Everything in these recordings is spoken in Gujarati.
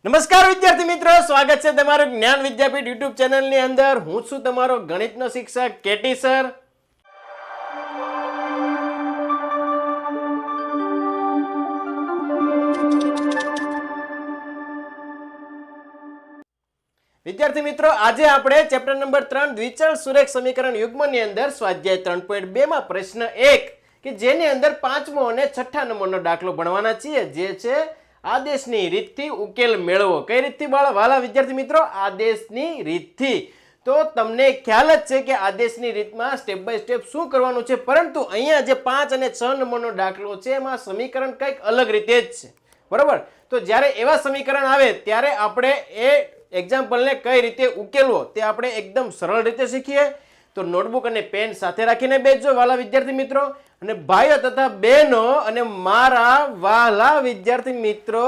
નમસ્કાર વિદ્યાર્થી મિત્રો, સ્વાગત છે તમારું જ્ઞાન વિદ્યાપીઠ યુટ્યુબ ચેનલની અંદર. હું છું તમારો ગણિતનો શિક્ષક કેટી સર. વિદ્યાર્થી મિત્રો, આજે આપણે ચેપ્ટર નંબર 3 દ્વિચલ સુરેખ સમીકરણ યુગ્મની અંદર સ્વાધ્યાય 3.2 માં પ્રશ્ન 1 કે જેની અંદર પાંચમો અને છઠ્ઠા નંબરનો દાખલો ભણવાના છીએ, જે છે આદેશની રીતથી ઉકેલ મેળવો. કઈ રીતથી વાલા વિદ્યાર્થી મિત્રો? આદેશની રીતથી. તો તમને ખ્યાલ જ છે કે આદેશની રીતમાં સ્ટેપ બાય સ્ટેપ શું કરવાનું છે, પરંતુ અહીંયા જે 5 અને 6 નંબરનો દાખલો છે એમાં સમીકરણ કંઈક અલગ રીતે જ છે, બરાબર? તો જ્યારે એવા સમીકરણ આવે ત્યારે આપણે એ એક્ઝામ્પલને કઈ રીતે ઉકેલવો તે આપણે એકદમ સરળ રીતે શીખીએ. તો નોટબુક અને પેન સાથે રાખીને બેસજો વાલા વિદ્યાર્થી મિત્રો. અને ભાઈઓ તથા બહેનો અને મારા વાલા વિદ્યાર્થી મિત્રો,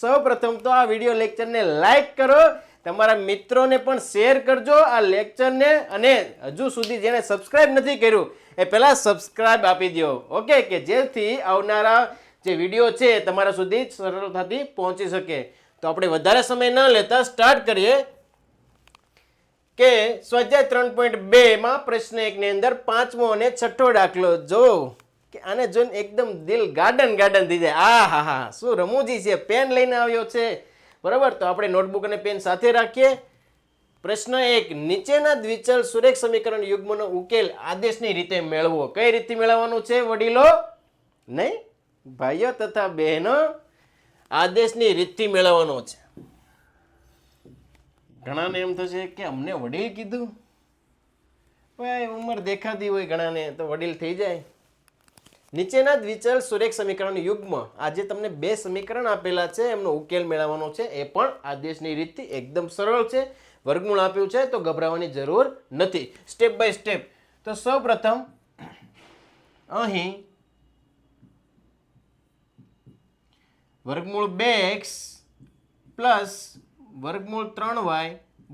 સૌપ્રથમ તો આ વિડિયો લેક્ચરને લાઈક કરો, તમારા મિત્રોને પણ શેર કરજો આ લેક્ચરને, અને હજુ સુધી જેને સબસ્ક્રાઇબ નથી કર્યું એ પહેલા સબસ્ક્રાઇબ આપી દો. ઓકે, કે જેથી આવનારા જે વિડીયો છે તમારા સુધી સરળતાથી પહોંચી શકે. તો આપણે વધારે સમય ન લેતા સ્ટાર્ટ કરીએ કે સ્વાધ્યાય 3.2 માં પ્રશ્ન 1 ની અંદર પાંચમો અને છઠ્ઠો દાખલો. જો કે આને જોઈને એકદમ દિલ ગાર્ડન થઈ જાય. આ હા હા, શું રમૂજી છે, પેન લઈને આવ્યો છે, બરાબર? તો આપણે નોટબુક અને પેન સાથે રાખીએ. પ્રશ્ન 1, નીચેના દ્વિચલ સુરેખ સમીકરણ યુગ્મનો ઉકેલ આદેશની રીતે મેળવો. કઈ રીતે મેળવવાનું છે વડીલો? નહીં, ભાઈઓ તથા બહેનો, આદેશની રીતથી મેળવવાનો છે. ઘણાને એમ થશે કે અમને વડીલ કીધું. ભાઈ ઉંમર દેખાતી હોય ઘણાને તો વડીલ થઈ જાય. નીચેના દ્વિચલ સુરેખ સમીકરણ યુગ્મ, આજે તમને બે સમીકરણ આપેલા છે, એમનો ઉકેલ મેળવવાનો છે. એ પણ આદેશની રીતથી એકદમ સરળ છે. વર્ગમૂળ આપ્યું છે તો ગભરાવાની જરૂર નથી. Step by step. તો સૌપ્રથમ અહીં વર્ગમૂળ 2x પ્લસ વર્ગમૂળ 3y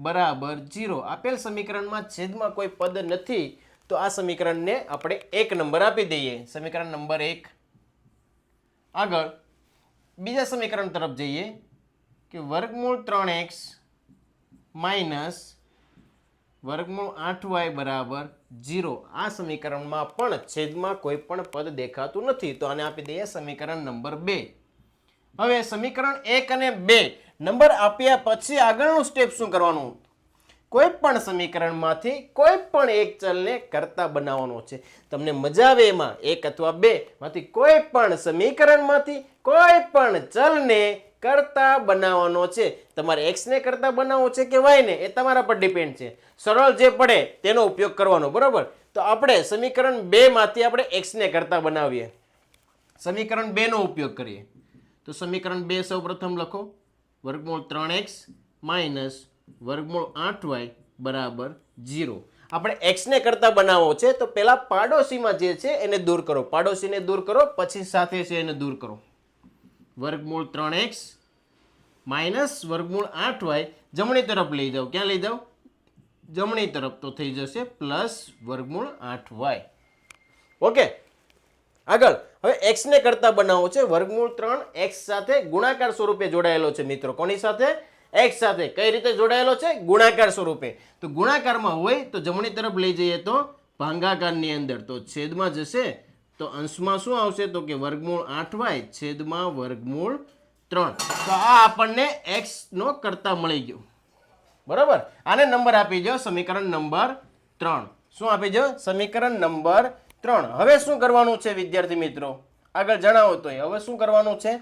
બરાબર 0 આપેલ સમીકરણમાં છેદમાં કોઈ પદ નથી, તો આ સમીકરણને આપણે 1 નંબર આપી દઈએ. સમીકરણ નંબર 1. આગળ બીજા સમીકરણ તરફ જઈએ કે વર્ગમૂળ 3x માઇનસ વર્ગમૂળ 8y બરાબર 0. આ સમીકરણમાં પણ છેદમાં કોઈ પણ પદ દેખાતું નથી, તો આને આપી દઈએ સમીકરણ નંબર 2. હવે સમીકરણ 1 અને 2 નંબર આપ્યા પછી આગળનું સ્ટેપ શું કરવાનું? કોઈ પણ સમીકરણમાંથી કોઈ પણ એક ચલને કરતા બનાવવાનો છે. તમને મજા આવે એમાં 1 અથવા 2 માંથી કોઈ પણ સમીકરણમાંથી કોઈ પણ ચલને કરતા બનાવવાનો છે. તમારે x ને કરતા બનાવવો છે કે y ને, એ તમારા પર ડિપેન્ડ છે. સરળ જે પડે તેનો ઉપયોગ કરવાનો, બરોબર? તો આપણે સમીકરણ 2 માંથી આપણે x ને કરતા બનાવીએ. સમીકરણ 2 નો ઉપયોગ કરીએ. તો સમીકરણ 2 સૌ પ્રથમ લખો. વર્ગમૂળ 3x માઇનસ વર્ગમૂળ 8y બરાબર 0. આપણે x ને કરતા બનાવવો છે, તો પહેલા પાડોશીમાં જે છે એને દૂર કરો. પાડોશીને દૂર કરો, પછી સાથે છે એને દૂર કરો. વર્ગમૂળ 3x માઇનસ વર્ગમૂળ 8y જમણી તરફ લઈ જાઓ. ક્યાં લઈ જાઓ? જમણી તરફ. તો થઈ જશે પ્લસ વર્ગમૂળ 8y. ઓકે, આગળ હવે x ને કરતા બનાવવો છે. વર્ગમૂળ 3 x સાથે ગુણાકાર સ્વરૂપે જોડાયેલો છે મિત્રો. કોની સાથે? x સાથે. કઈ રીતે જોડાયેલો છે? ગુણાકાર સ્વરૂપે. તો ગુણાકારમાં હોય તો જમણી તરફ લઈ જઈએ તો ભાગાકારની અંદર, તો છેદમાં જશે તો અંશમાં શું આવશે? તો કે વર્ગમૂળ 8y છેદમાં વર્ગમૂળ 3. તો આ આપણને x નો કરતા મળી ગયો, બરાબર? આને નંબર આપી દો સમીકરણ નંબર 3. શું આપી દો? સમીકરણ નંબર 3. હવે શું કરવાનું છે વિદ્યાર્થી મિત્રો? આગળ જણાવો. તો હવે શું કરવાનું છે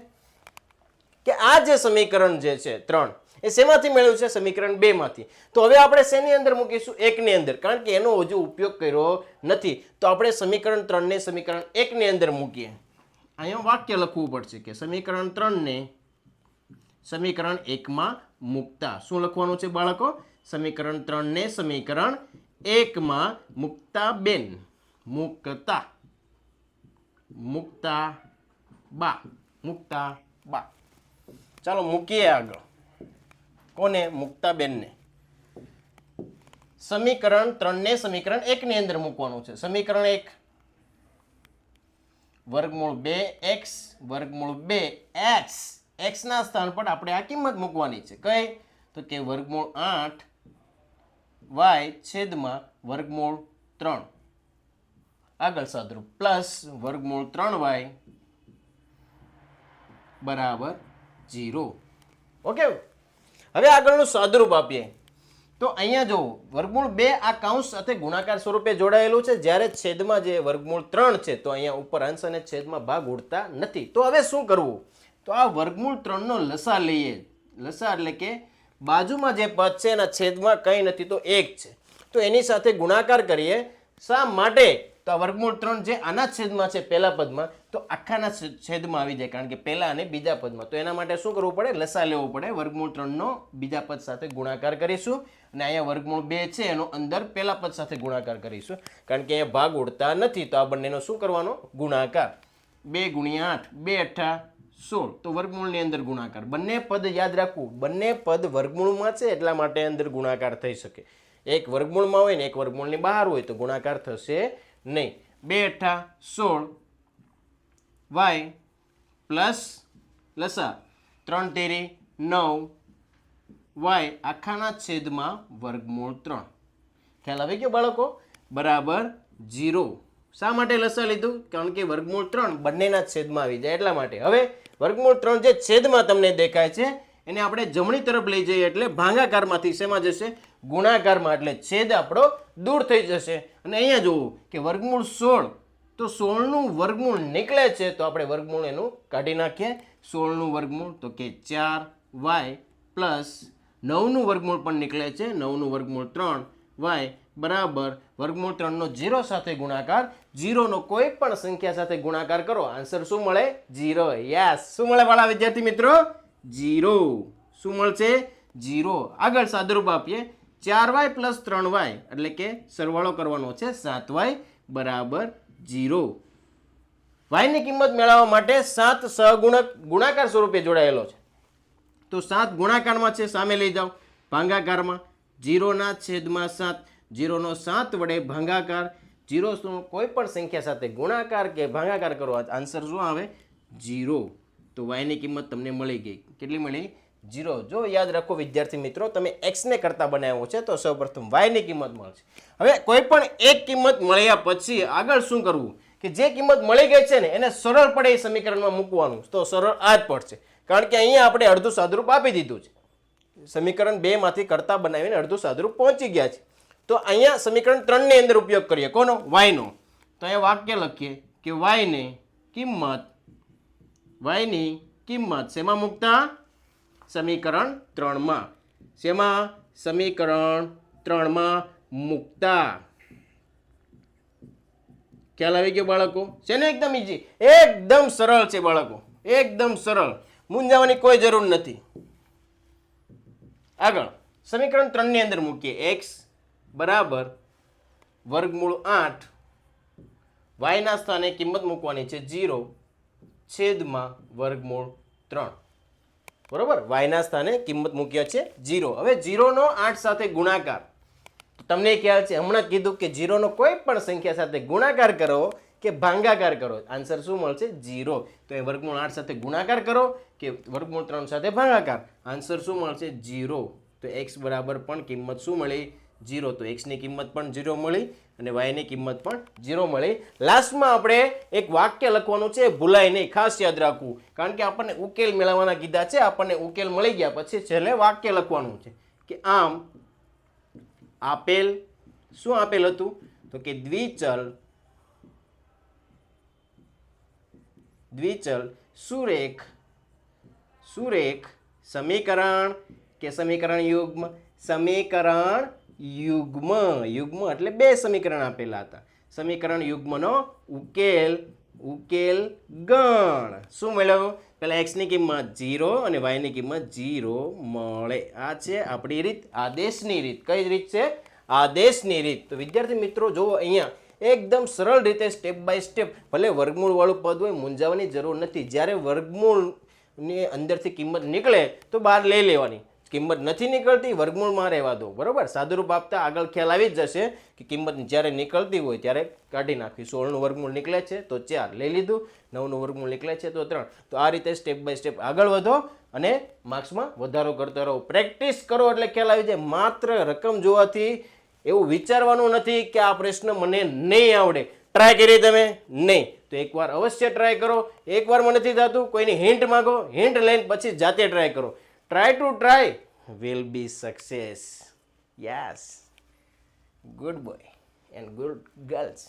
કે આ જે સમીકરણ જે છે 3 એ શેમાંથી મેળવ્યું છે? સમીકરણ 2 માંથી. તો હવે આપણે શેની અંદર મૂકીશું? 1 ની અંદર, કારણ કે એનો હજુ ઉપયોગ કર્યો નથી. તો આપણે સમીકરણ 3 ને સમીકરણ 1 ની અંદર મૂકીએ. અહીંયા વાક્ય લખવું પડશે કે સમીકરણ 3 ને સમીકરણ 1 માં મૂકતા. શું લખવાનું છે બાળકો? સમીકરણ 3 ને સમીકરણ 1 માં મૂકતા બેન, મુક્તા બા. ચાલો મૂકીએ આગળ. કોને? મુક્તા બેન ને. સમીકરણ 3 ને સમીકરણ 1 ની અંદર મૂકવાનું છે. સમીકરણ 1 વર્ગમૂળ 2x વર્ગમૂળ 2x x ના સ્થાન પર આપણે આ કિંમત મૂકવાની છે કઈ તો કે વર્ગમૂળ 8 y છેદમાં વર્ગમૂળ 3 આગળ સાદરૂપ પ્લસ વર્ગમૂળ 3y બરાબર 0 ઓકે હવે આગળનું સાદરૂપ આપીએ તો અહીંયા જો વર્ગમૂળ 2 આ કૌંસ સાથે ગુણાકાર સ્વરૂપે જોડાયેલું છે જ્યારે છેદમાં જે વર્ગમૂળ 3 છે તો અહીંયા ઉપર અંશ અને છેદમાં ભાગ ઉડતા નથી તો હવે શું કરવું તો આ વર્ગમૂળ 3 નો લસા લઈએ લસા એટલે કે બાજુમાં જે પદ છે એના છેદમાં કંઈ નથી તો 1 છે તો એની સાથે ગુણાકાર કરીએ શા માટે તો આ વર્ગમૂળ 3 જે આના છેદમાં છે પહેલા પદમાં તો આખાના છેદમાં આવી જાય કારણ કે પહેલા અને બીજા પદમાં તો એના માટે શું કરવું પડે લસા લેવો પડે વર્ગમૂળ 3 નો બીજા પદ સાથે ગુણાકાર કરીશું અને અહીંયા વર્ગમૂળ 2 છે એનો અંદર પહેલા પદ સાથે ગુણાકાર કરીશું કારણ કે અહીંયા ભાગ ઉડતા નથી તો આ બંનેનો શું કરવાનો ગુણાકાર 2 ગુણ્યા 8 2 અઠ્ઠા 16 તો વર્ગમૂળની અંદર ગુણાકાર બંને પદ યાદ રાખવું બંને પદ વર્ગમૂળમાં છે એટલા માટે અંદર ગુણાકાર થઈ શકે એક વર્ગમૂળમાં હોય ને એક વર્ગમૂળની બહાર હોય તો ગુણાકાર થશે નહીં 2 અઠ્ઠા 16 y પ્લસ લસા 3 તેરી 9 y આખાના છેદમાં વર્ગમૂળ 3 ખ્યાલ આવી ગયો બાળકો બરાબર 0 શા માટે લસા લીધું કારણ કે વર્ગમૂળ 3 બંનેના છેદમાં આવી જાય એટલા માટે હવે વર્ગમૂળ 3 જે છેદમાં તમને દેખાય છે એને આપણે જમણી તરફ લઈ જઈએ એટલે ભાગાકારમાંથી શેમાં જશે ગુણાકારમાં એટલે છેદ આપણો દૂર થઈ જશે અને અહીંયા જુઓ કે વર્ગમૂળ 16 તો 16 નું વર્ગમૂળ નીકળે છે તો આપણે વર્ગમૂળ એનું કાઢી નાખીએ 16 નું વર્ગમૂળ તો કે 4y પ્લસ 9 નું વર્ગમૂળ પણ નીકળે છે 9 નું વર્ગમૂળ 3y બરાબર વર્ગમૂળ 3 નો 0 સાથે ગુણાકાર 0 નો કોઈ પણ સંખ્યા સાથે ગુણાકાર કરો આન્સર શું મળે 0 યસ શું મળે વાળા વિદ્યાર્થી મિત્રો 0 શું મળશે 0 આગળ સાદરૂપ આપીએ 4y પ્લસ 3y એટલે કે સરવાળો કરવાનો છે 7y બરાબર 0 y ની કિંમત મેળવવા માટે 7 સહગુણક ગુણાકાર સ્વરૂપે જોડાયેલો છે તો 7 ગુણાકારમાં છે સામે લઈ જાઓ ભાગાકારમાં 0 ના છેદમાં 7 0 નો 7 વડે ભાગાકાર 0 નો કોઈ પણ સંખ્યા સાથે ગુણાકાર કે ભાગાકાર કરો આન્સર શું આવે 0 તો y ની કિંમત તમને મળી ગઈ કેટલી મળી 0 જો યાદ રાખો વિદ્યાર્થી મિત્રો તમે x ને કરતા બનાવ્યો છે તો સૌપ્રથમ y ની કિંમત મળશે હવે કોઈ પણ એક કિંમત મળ્યા પછી આગળ શું કરવું કે જે કિંમત મળી ગઈ છે ને એને સરળ પડે એ સમીકરણમાં મૂકવાનું તો સરળ આ જ પડશે કારણ કે અહીંયા આપણે અડધું સાદરૂપ આપી દીધું છે સમીકરણ 2 માંથી કરતા બનાવીને અડધું સાદરૂપ પહોંચી ગયા છે તો અહીંયા સમીકરણ 3 ની અંદર ઉપયોગ કરીએ કોનો y નો તો અહીંયા વાક્ય લખીએ કે y ની કિંમત શેમાં મૂકતા સમીકરણ 3 માં શેમાં સમીકરણ 3 માં મૂકતા ખ્યાલ આવી ગયો બાળકો છે ને એકદમ ઈઝી એકદમ સરળ છે બાળકો એકદમ સરળ મૂંઝાવાની કોઈ જરૂર નથી આગળ સમીકરણ 3 ની અંદર મૂકીએ x બરાબર વર્ગમૂળ 8 y ના સ્થાને કિંમત મૂકવાની છે 0 છેદમાં વર્ગમૂળ 3 બરોબર y ના સ્થાને કિંમત મૂક્યા છે 0 હવે 0 નો 8 સાથે ગુણાકાર તમને ખ્યાલ છે હમણાં કીધું કે 0 નો કોઈ પણ સંખ્યા સાથે ગુણાકાર કરો કે ભાગાકાર કરો આન્સર શું મળશે 0 તો એ વર્ગમૂળ 8 સાથે ગુણાકાર કરો કે વર્ગમૂળ 3 સાથે ભાગાકાર આન્સર શું મળશે 0 તો x બરાબર પણ કિંમત શું મળી 0 તો x ની કિંમત પણ 0 મળી અને y ની કિંમત પણ 0 મળી લાસ્ટમાં આપણે એક વાક્ય લખવાનું છે ભૂલાય નહીં ખાસ યાદ રાખવું કારણ કે આપણને ઉકેલ મેળવવાના કીધા છે આપણને ઉકેલ મળી ગયા પછી છેલ્લે વાક્ય લખવાનું છે કે આમ આપેલ શું આપેલ હતું તો કે દ્વિચલ સુરેખ સમીકરણ કે સમીકરણ યુગ્મ યુગ્મ એટલે બે સમીકરણ આપેલા હતા સમીકરણ યુગ્મનો ઉકેલ ગણ શું મળ્યો પેલા x ની કિંમત 0 અને y ની કિંમત 0 મળે આ છે આપણી રીત આદેશની રીત કઈ રીત છે આદેશની રીત તો વિદ્યાર્થી મિત્રો જો અહીંયા એકદમ સરળ રીતે સ્ટેપ બાય સ્ટેપ ભલે વર્ગમૂળ વાળું પદ હોય મૂંઝાવાની જરૂર નથી જ્યારે વર્ગમૂળની અંદરથી કિંમત નીકળે તો બહાર લઈ લેવાની કિંમત નથી નીકળતી વર્ગમૂળમાં રહેવા દો, બરોબર. સાદુરૂપ આપતા આગળ ખ્યાલ આવી જ જશે કે કિંમત જ્યારે નીકળતી હોય ત્યારે કાઢી નાખવી. 16નું વર્ગમૂળ નીકળે છે તો 4 લઈ લીધું, 9નું વર્ગમૂળ નીકળે છે તો 3. તો આ રીતે સ્ટેપ બાય સ્ટેપ આગળ વધો અને માર્ક્સમાં વધારો કરતા રહો. પ્રેક્ટિસ કરો એટલે ખ્યાલ આવી જાય. માત્ર રકમ જોવાથી એવું વિચારવાનું નથી કે આ પ્રશ્ન મને નહીં આવડે. ટ્રાય કરી તમે? નહીં. તો એકવાર અવશ્ય ટ્રાય કરો. એકવારમાં નથી થતું, કોઈની હિન્ટ માંગો, હિન્ટ લઈને પછી જાતે ટ્રાય કરો. Try to try will be success. Yes. Good boy and good girls.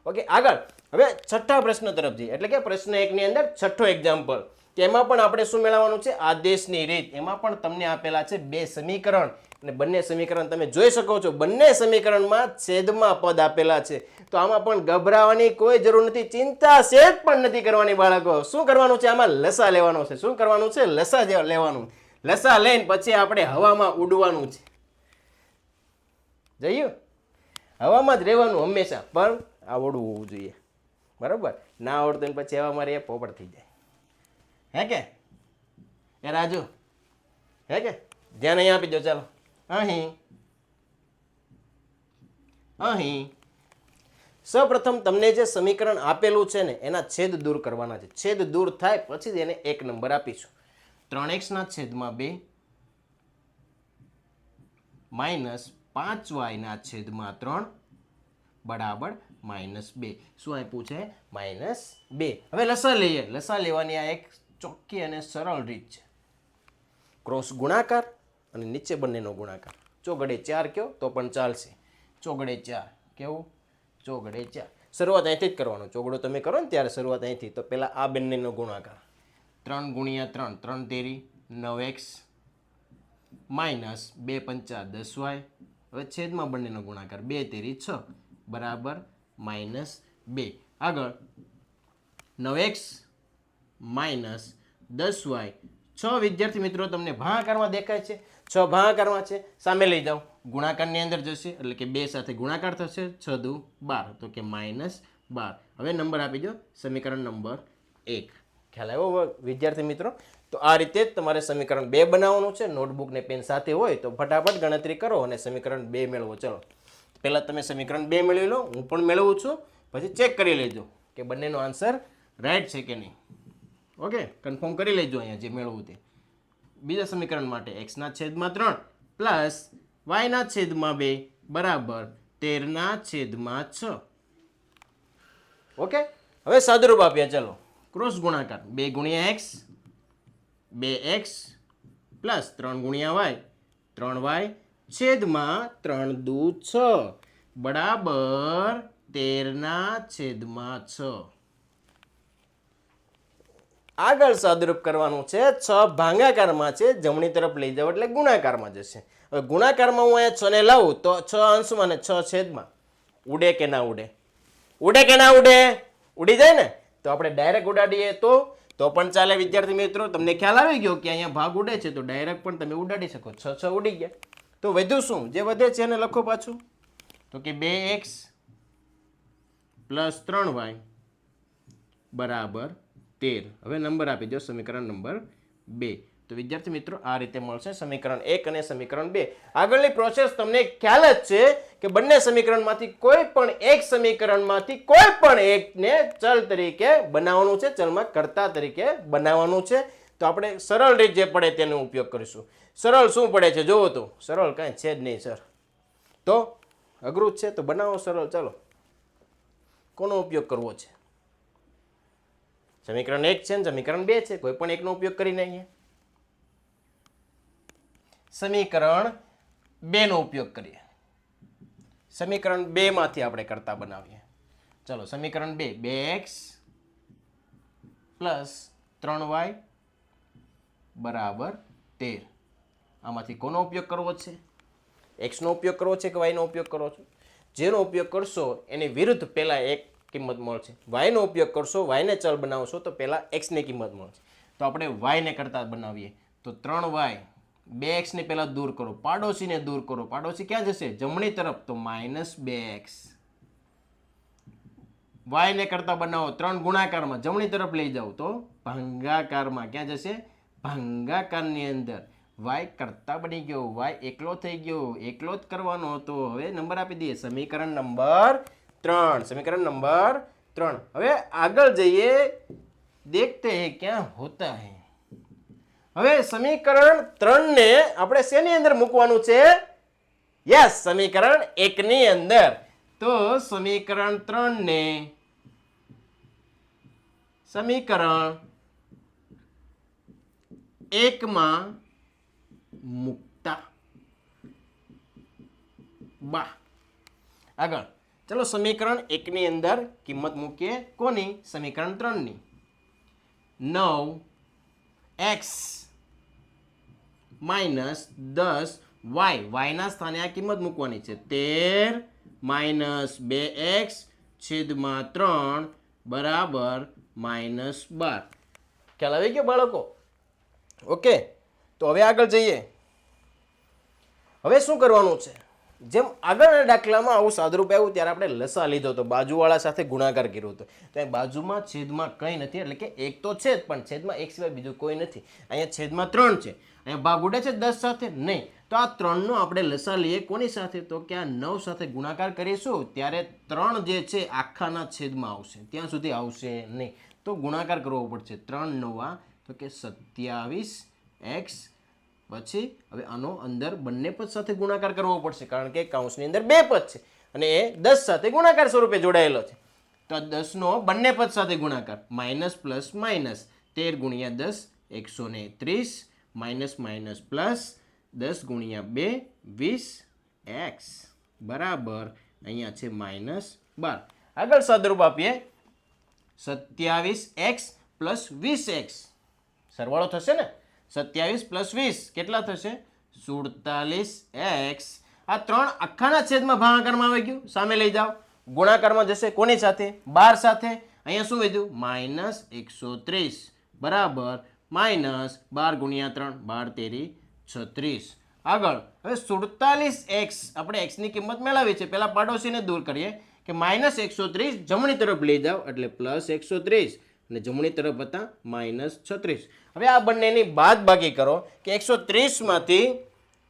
Okay, આગળ હવે છઠ્ઠા પ્રશ્ન તરફ જઈએ, એટલે કે પ્રશ્ન 1 ની અંદર છઠ્ઠો એક્ઝામ્પલ. તેમાં પણ આપણે શું મેળવવાનું છે? આદેશની રીત. એમાં પણ તમને આપેલા છે 2 સમીકરણ અને બંને સમીકરણ તમે જોઈ શકો છો. બંને સમીકરણમાં છેદમાં પદ આપેલા છે. તો આમાં પણ ગભરાવાની કોઈ જરૂર નથી, ચિંતા સેજ પણ નથી કરવાની બાળકો. શું કરવાનું છે? આમાં લસા લેવાનો છે. શું કરવાનું છે? લસા લેવાનું. લસા લઈને પછી આપણે હવામાં ઉડવાનું છે. જયું? હવામાં જ રહેવાનું હંમેશા, પણ આવડવું હોવું જોઈએ, બરાબર. ના આવડતું ને પછી હવામાં રે પોપટ થઈ જાય. હે કે એ રાજુ? હે કે? ધ્યાન અહીં આપી દો. ચાલો અહીં સૌપ્રથમ તમને જે સમીકરણ આપેલું છે ને એના છેદ દૂર કરવાના છે. છેદ દૂર થાય પછી જ એને 1 નંબર આપીશું. 3x ના છેદમાં 2 માઇનસ 5y ના છેદમાં 3 બરાબર -2. શું આપ્યું છે? -2. હવે લસા લઈએ. લસા લેવાની આ એક ચોખ્ખી અને સરળ રીત છે. ક્રોસ ગુણાકાર અને નીચે બંનેનો ગુણાકાર. ચોગડે 4 કયો તો પણ ચાલશે. ચોગડે 4 કેવું? ચોગડે 4. શરૂઆત અહીંથી જ કરવાનો. ચોગડો તમે કરો ને ત્યારે શરૂઆત અહીંથી. તો પહેલા આ બંનેનો ગુણાકાર. 3 ગુણ્યા 3 3 તેરી 9x માઇનસ 2 પંચા 10y. હવે છેદમાં બંનેનો ગુણાકાર. 2 તેરી 6 બરાબર -2. આગળ 9x માઇનસ 10y. 6 વિદ્યાર્થી મિત્રો તમને ભાગાકારમાં દેખાય છે. 6 ભાગાકારમાં છે. સામે લઈ જાઓ. ગુણાકારની અંદર જશે એટલે કે 2 સાથે ગુણાકાર થશે. 6 દુ 12 તો કે -12. હવે નંબર આપી દો. સમીકરણ નંબર 1. ખ્યાલ આવ્યો વિદ્યાર્થી મિત્રો? તો આ રીતે જ તમારે સમીકરણ 2 બનાવવાનું છે. નોટબુક ને પેન સાથે હોય તો ફટાફટ ગણતરી કરો અને સમીકરણ 2 મેળવો. ચલો પહેલાં તમે સમીકરણ 2 મેળવી લો. હું પણ મેળવું છું. પછી ચેક કરી લેજો કે બંનેનો આન્સર રાઈટ છે કે નહીં. ઓકે, કન્ફર્મ કરી લેજો અહીંયા જે મેળવું તે. બીજા સમીકરણ માટે x ના છેદમાં 3 પ્લસ y ના છેદમાં 2 બરાબર 13 ના છેદમાં 6. ઓકે, હવે સાદુરૂપ આપ્યા. ચલો ક્રોસ ગુણાકાર. 2 ગુણ્યા x 2x પ્લસ 3 ગુણ્યા y 3y છેદમાં 3 દુ 6 બરાબર 13 ના છેદમાં 6. આગળ સાદુરૂપ કરવાનું છે. 6 ભાગાકારમાં છે. જમણી તરફ લઈ જાવ એટલે ગુણાકારમાં જશે. હવે ગુણાકારમાં હું અહીંયા 6 ને લાવું તો 6 અંશમાં ને 6 છેદમાં. ઉડે કે ના ઉડે? ઉડે કે ના ઉડે? ઉડી જાય ને. તો આપણે ડાયરેક્ટ ઉડાડીએ તો પણ ચાલે વિદ્યાર્થી મિત્રો. તમને ખ્યાલ આવી ગયો કે અહીંયા ભાગ ઉડે છે તો ડાયરેક્ટ પણ તમે ઉડાડી શકો. 6 ઉડી ગયા. તો વધ્યું શું? જે વધે છે એને લખો પાછું. તો કે 2x પ્લસ 3y બરાબર 13. હવે નંબર આપી દો. સમીકરણ નંબર 2. તો વિદ્યાર્થી મિત્રો આ રીતે મળશે સમીકરણ 1 અને સમીકરણ 2. આગળની પ્રોસેસ તમને ખ્યાલ જ છે કે બંને સમીકરણમાંથી કોઈ પણ એક સમીકરણમાંથી કોઈ પણ એકને ચલ તરીકે બનાવવાનું છે. ચલમાં કર્તા તરીકે બનાવવાનું છે. તો આપણે સરળ રીત જે પડે તેનો ઉપયોગ કરીશું. સરળ શું પડે છે જોવો તો? સરળ કાંઈ છે જ નહીં સર. તો અઘરું જ છે તો બનાવો સરળ. ચાલો કોનો ઉપયોગ કરવો છે? સમીકરણ 1 છે ને સમીકરણ 2 છે. કોઈ પણ એકનો ઉપયોગ કરીને અહીંયા સમીકરણ 2 નો ઉપયોગ કરીએ. સમીકરણ 2 માંથી આપણે કરતા બનાવીએ. ચલો સમીકરણ 2 2x પ્લસ 3y બરાબર 13. આમાંથી કોનો ઉપયોગ કરવો છે? x નો ઉપયોગ કરવો છે કે y નો ઉપયોગ કરવો છે? જેનો ઉપયોગ કરશો એની વિરુદ્ધ પહેલા એક કિંમત મળશે. y નો ઉપયોગ કરશો, y ને ચલ બનાવશો તો પહેલા x ની કિંમત મળશે. તો આપણે y ને કરતા બનાવીએ. તો 3y 2x ને પહેલા દૂર કરો, પાડોશીને દૂર કરો. પાડોશી ક્યાં જશે? જમણી તરફ. તો -2x. y ને કરતા બનાવો 3 ગુણાકારમાં, જમણી તરફ લઈ જાઓ તો ભાગાકારમાં. ક્યાં જશે? ભાગાકારની અંદર. વાય કરતા બની ગયો, વાય એકલો થઈ ગયો, એકલો જ કરવાનો હતો. હવે નંબર આપી દઈએ સમીકરણ નંબર 3. સમીકરણ નંબર 3. હવે આગળ જઈએ, દેખતે હૈ ક્યાં હોતા હૈ. હવે સમીકરણ 3 ને આપણે શેની અંદર મૂકવાનું છે? યસ, સમીકરણ 1 ની અંદર. તો સમીકરણ 3 ને સમીકરણ 1 માં મૂકતા બા. આગળ ચલો સમીકરણ 1 ની અંદર કિંમત મૂકીએ કોની? સમીકરણ 3 ની. 9x માઇનસ 10 y ના સ્થાને આ કિંમત મૂકવાની છે. 13 માઇનસ 2x છેદમાં 3 બરાબર -12. ખ્યાલ આવી ગયો બાળકો? ઓકે, તો હવે આગળ જઈએ. હવે શું કરવાનું છે? જેમ આગળના દાખલામાં આવું સાદુરૂપ આવ્યું ત્યારે આપણે લસા લીધો હતો, બાજુવાળા સાથે ગુણાકાર કર્યો હતો. તો અહીં બાજુમાં છેદમાં કંઈ નથી, એટલે કે એક તો છે જ, પણ છેદમાં એક સિવાય બીજું કોઈ નથી. અહીંયા છેદમાં 3 છે. અહીંયા ભાગ ઉડે છે 10 સાથે? નહીં. તો આ 3નો આપણે લસા લઈએ કોની સાથે? તો કે આ 9 સાથે ગુણાકાર કરીશું ત્યારે 3 જે છે આખાના છેદમાં આવશે, ત્યાં સુધી આવશે નહીં. તો ગુણાકાર કરવો પડશે. 3 9 તો કે 27x. પછી હવે આનો અંદર બંને પદ સાથે ગુણાકાર કરવો પડશે, કારણ કે કૌંસની અંદર 2 પદ છે અને એ 10 સાથે ગુણાકાર સ્વરૂપે જોડાયેલો છે. તો 10 નો બંને પદ સાથે ગુણાકાર, માઇનસ પ્લસ માઇનસ, 13 ગુણ્યા 10 130, માઇનસ માઇનસ પ્લસ 10 ગુણ્યા 2 20x બરાબર અહીંયા છે -12. આગળ સાદુરૂપ આપીએ 27x પ્લસ 20x. સરવાળો થશે ને? 27 પ્લસ 20 કેટલા થશે? 47x. આ 3 આખાના છેદમાં ભાગાકારમાં આવી ગયું, સામે લઈ જાઓ. ગુણાકારમાં જશે કોની સાથે? 12 સાથે. અહીંયા શું વધ્યું? -130 બરાબર -12 ગુણ્યા 3 12 તેરી 36. આગળ હવે 47x આપણે x ની કિંમત મેળવી છે. પહેલા પાડોશીને દૂર કરીએ કે -130 જમણી તરફ લઈ જાઓ એટલે +130 અને જમણી તરફ હતા -36. હવે આ બંનેની બાદબાકી કરો કે 130 માંથી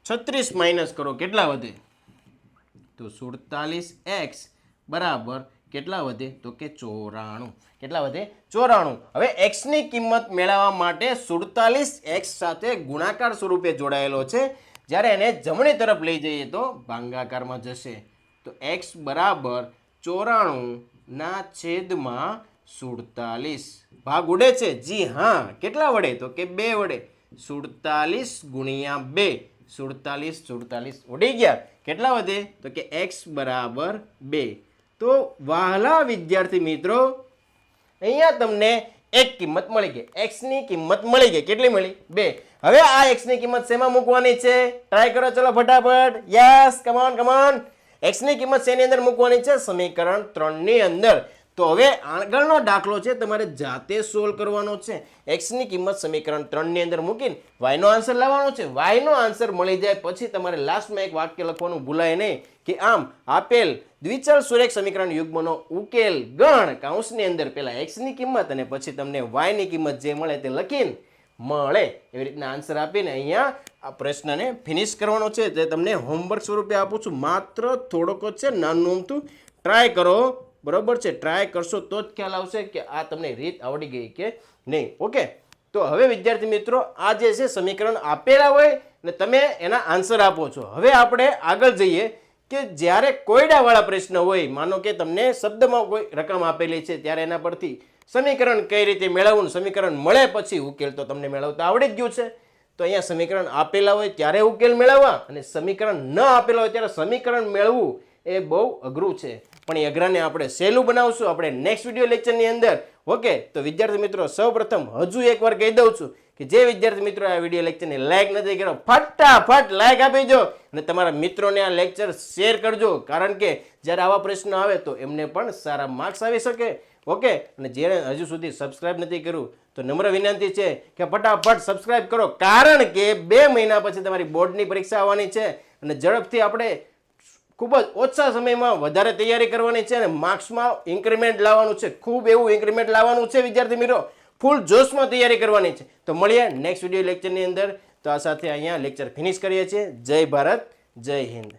36 માઇનસ કરો, કેટલા વધે? તો 47x બરાબર કેટલા વધે? તો કે 94. કેટલા વધે? 94. હવે x ની કિંમત મેળવવા માટે 47x સાથે ગુણાકાર સ્વરૂપે જોડાયેલો છે. જ્યારે એને જમણી તરફ લઈ જઈએ તો ભાગાકારમાં જશે. તો x બરાબર 94 ના છેદમાં 47. ભાગ ઉડે છે? જી હા. કેટલા વડે? તો કે 2 વડે. 47 ગુણ્યા 2, 47 ઉડી ગયા. કેટલા વધે? તો કે x બરાબર 2. તો વહાલા વિદ્યાર્થી મિત્રો, અહીંયા તમને એક કિંમત મળી ગઈ, x ની કિંમત મળી ગઈ. કેટલી મળી? 2. હવે આ x ની કિંમત શેમાં મૂકવાની છે? ટ્રાય કરો ચલો ફટાફટ. Yes, come on come on. x ની કિંમત શેની અંદર મૂકવાની છે? સમીકરણ 3 ની અંદર. તો હવે આગળનો દાખલો છે તમારે જાતે સોલ્વ કરવાનો છે. x ની કિંમત સમીકરણ 3 ની અંદર મૂકીને y નો આન્સર લાવવાનો છે. y નો આન્સર મળી જાય પછી તમારે લાસ્ટમાં એક વાક્ય લખવાનું ભૂલાય નહીં કે આમ આપેલ દ્વિચલ સુરેખ સમીકરણ યુગ્મનો ઉકેલ ગણ કૌંસની અંદર પહેલા x ની કિંમત અને પછી તમને y ની કિંમત જે મળે તે લખીને મળે એવી રીતના આન્સર આપીને અહીંયા આ પ્રશ્નને ફિનિશ કરવાનો છે. જે તમને હોમવર્ક સ્વરૂપે આપું છું, માત્ર થોડોક જ છે, નાનું અમથું. ટ્રાય કરો, બરોબર છે? ટ્રાય કરશો તો જ ખ્યાલ આવશે કે આ તમને રીત આવડી ગઈ કે નહીં. ઓકે, તો હવે વિદ્યાર્થી મિત્રો આ જે છે સમીકરણ આપેલા હોય ને તમે એના આન્સર આપો છો. હવે આપણે આગળ જઈએ કે જ્યારે કોયડાવાળા પ્રશ્ન હોય, માનો કે તમને શબ્દમાં કોઈ રકમ આપેલી છે ત્યારે એના પરથી સમીકરણ કઈ રીતે મેળવવું, સમીકરણ મળે પછી ઉકેલ તો તમને મેળવતા આવડી જ ગયું છે. તો અહીંયા સમીકરણ આપેલા હોય ત્યારે ઉકેલ મેળવવા અને સમીકરણ ન આપેલા હોય ત્યારે સમીકરણ મેળવવું એ બહુ અઘરું છે. પણ એ અઘરાને આપણે સહેલું બનાવશું આપણે નેક્સ્ટ વિડીયો લેક્ચરની અંદર. ઓકે, તો વિદ્યાર્થી મિત્રો સૌપ્રથમ હજુ એકવાર કહી દઉં છું કે જે વિદ્યાર્થી મિત્રો આ વિડીયો લેક્ચરને લાઈક નથી કર્યો, ફટાફટ લાઈક આપી દો અને તમારા મિત્રોને આ લેક્ચર શેર કરજો, કારણ કે જ્યારે આવા પ્રશ્નો આવે તો એમને પણ સારા માર્ક્સ આવી શકે. ઓકે, અને જેણે હજુ સુધી સબસ્ક્રાઇબ નથી કર્યું તો નમ્ર વિનંતી છે કે ફટાફટ સબસ્ક્રાઇબ કરો, કારણ કે 2 મહિના પછી તમારી બોર્ડની પરીક્ષા આવવાની છે અને ઝડપથી આપણે ખૂબ જ ઓછા સમયમાં વધારે તૈયારી કરવાની છે અને માર્ક્સમાં ઇન્ક્રીમેન્ટ લાવવાનું છે. ખૂબ એવું ઇન્ક્રીમેન્ટ લાવવાનું છે વિદ્યાર્થી મિત્રો, ફૂલ જોશમાં તૈયારી કરવાની છે. તો મળીએ નેક્સ્ટ વિડીયો લેક્ચરની અંદર. તો આ સાથે અહીંયા લેક્ચર ફિનિશ કરીએ છીએ. જય ભારત, જય હિન્દ.